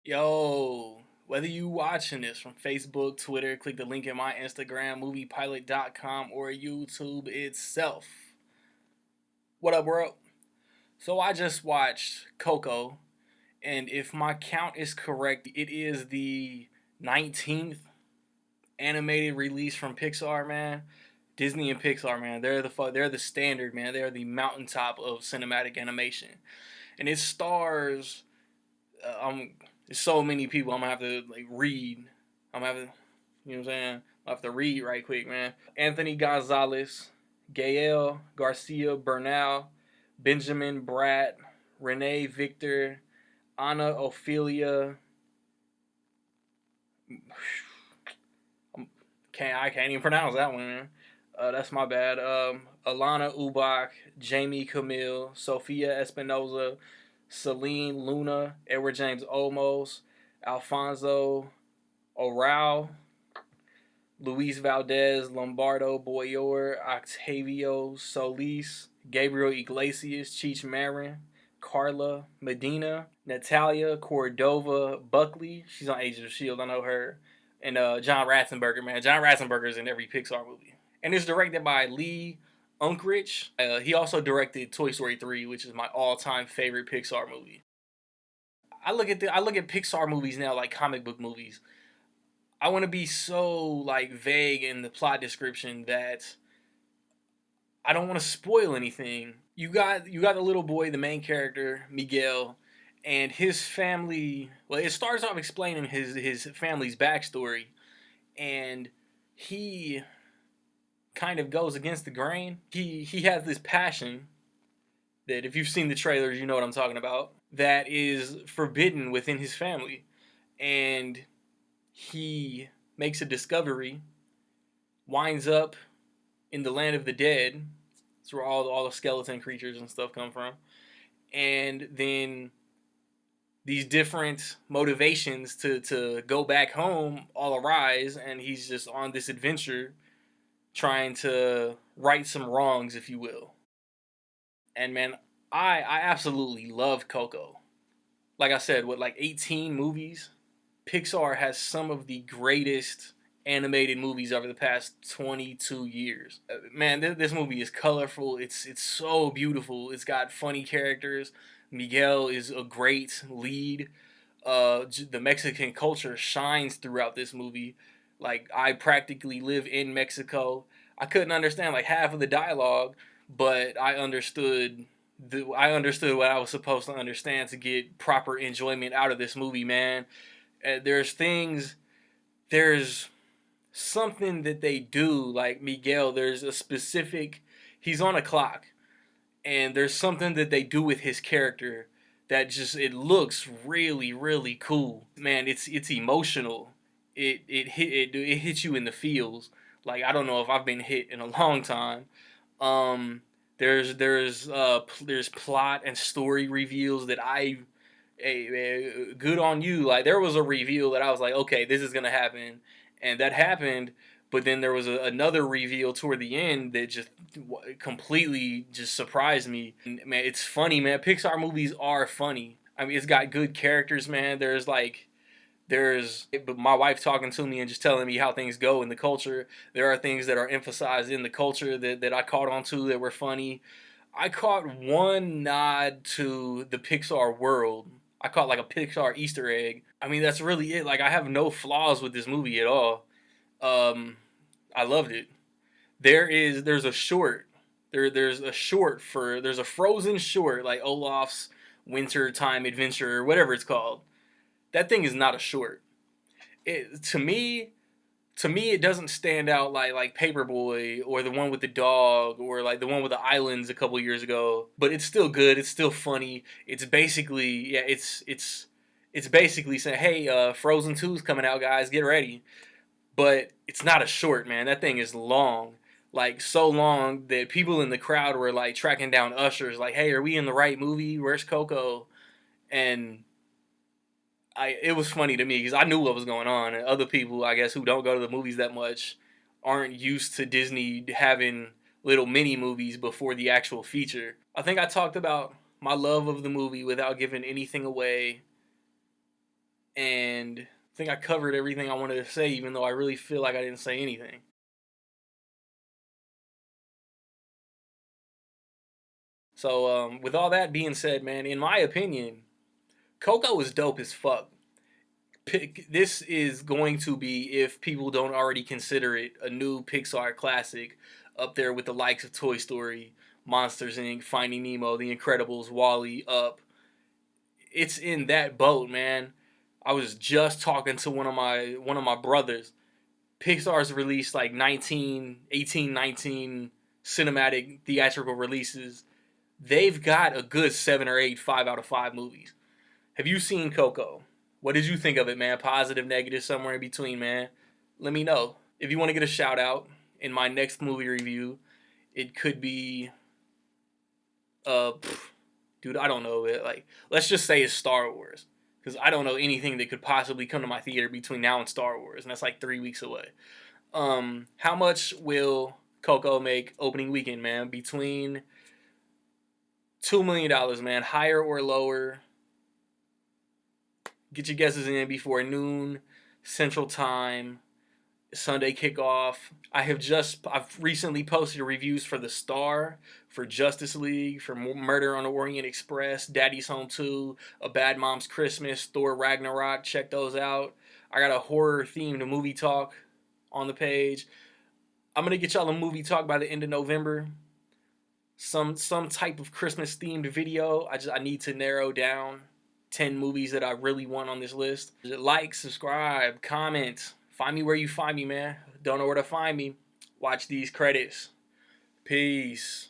Yo, whether you watching this from Facebook, Twitter, click the link in my Instagram, moviepilot.com, or YouTube itself. What up, bro? So I just watched Coco, and if my count is correct, it is the 19th animated release from Pixar, man. Disney and Pixar, man, they're the standard, man. They're the mountaintop of cinematic animation, and it stars there's so many people I'm gonna have to read. I'm gonna have to, you know what I'm saying? I have to read right quick, man. Anthony Gonzalez, Gael Garcia Bernal, Benjamin Bratt, Renee Victor, Anna Ophelia. I can't even pronounce that one, man. That's my bad. Alana Ubach, Jamie Camille, Sophia Espinoza, Celine Luna, Edward James Olmos, Alfonso Orao, Luis Valdez, Lombardo Boyor, Octavio Solis, Gabriel Iglesias, Cheech Marin, Carla Medina, Natalia Cordova-Buckley. She's on Agents of S.H.I.E.L.D. I know her. And John Ratzenberger, man. John Ratzenberger's in every Pixar movie. And it's directed by Lee Unkrich. He also directed Toy Story 3, which is my all-time favorite Pixar movie. I look at Pixar movies now like comic book movies. I want to be so vague in the plot description that I don't want to spoil anything. You got the little boy, the main character, Miguel, and his family. Well, it starts off explaining his family's backstory, and he kind of goes against the grain. He has this passion that, if you've seen the trailers, you know what I'm talking about, that is forbidden within his family. And he makes a discovery, winds up in the land of the dead. That's where all the skeleton creatures and stuff come from. And then these different motivations to go back home all arise, and he's just on this adventure trying to right some wrongs, if you will. And man, I absolutely love Coco. Like I said, with 18 movies, Pixar has some of the greatest animated movies over the past 22 years. Man, this movie is colorful. It's so beautiful. It's got funny characters. Miguel is a great lead. The Mexican culture shines throughout this movie. I practically live in Mexico. I couldn't understand half of the dialogue, but I understood what I was supposed to understand to get proper enjoyment out of this movie, man. There's something that they do, like Miguel. There's a specific, he's on a clock, and there's something that they do with his character that it looks really, really cool. Man, it's emotional. It hits you in the feels. I don't know if I've been hit in a long time. There's plot and story reveals that good on you. There was a reveal that I was like, okay, this is gonna happen, and that happened. But then there was another reveal toward the end that just completely just surprised me. And, man, it's funny, man. Pixar movies are funny. I mean, it's got good characters, man. But my wife talking to me and just telling me how things go in the culture. There are things that are emphasized in the culture that I caught on to that were funny. I caught one nod to the Pixar world. I caught a Pixar Easter egg. I mean, that's really it. I have no flaws with this movie at all. I loved it. There's a short. There's a Frozen short, like Olaf's Winter Time Adventure or whatever it's called. That thing is not a short. To me, it doesn't stand out like Paperboy or the one with the dog or the one with the islands a couple years ago. But it's still good. It's still funny. It's basically it's basically saying, hey, Frozen 2's coming out, guys. Get ready. But it's not a short, man. That thing is long. So long that people in the crowd were tracking down ushers, hey, are we in the right movie? Where's Coco? And it was funny to me because I knew what was going on, and other people, I guess, who don't go to the movies that much aren't used to Disney having little mini movies before the actual feature. I think I talked about my love of the movie without giving anything away, And I think I covered everything I wanted to say, even though I really feel like I didn't say anything. So, with all that being said, man, in my opinion, Coco is dope as fuck. This is going to be, if people don't already consider it, a new Pixar classic, up there with the likes of Toy Story, Monsters Inc., Finding Nemo, The Incredibles, Wall-E, Up. It's in that boat, man. I was just talking to one of my brothers. Pixar's released like 19 cinematic theatrical releases. They've got a good 7 or 8 5 out of 5 movies. Have you seen Coco? What did you think of it, man? Positive, negative, somewhere in between, man. Let me know. If you want to get a shout out in my next movie review, it could be, uh, dude, I don't know. Like, let's just say it's Star Wars, because I don't know anything that could possibly come to my theater between now and Star Wars, and that's like 3 weeks away. How much will Coco make opening weekend, man? Between $2 million, man. Higher or lower? Get your guesses in before noon Central Time, Sunday kickoff. I've recently posted reviews for The Star, for Justice League, for Murder on the Orient Express, Daddy's Home 2, A Bad Mom's Christmas, Thor Ragnarok. Check those out. I got a horror themed movie talk on the page. I'm gonna get y'all a movie talk by the end of November. Some type of Christmas themed video. I need to narrow down 10 movies that I really want on this list. Like, subscribe, comment. Find me where you find me, man. Don't know where to find me. Watch these credits. Peace.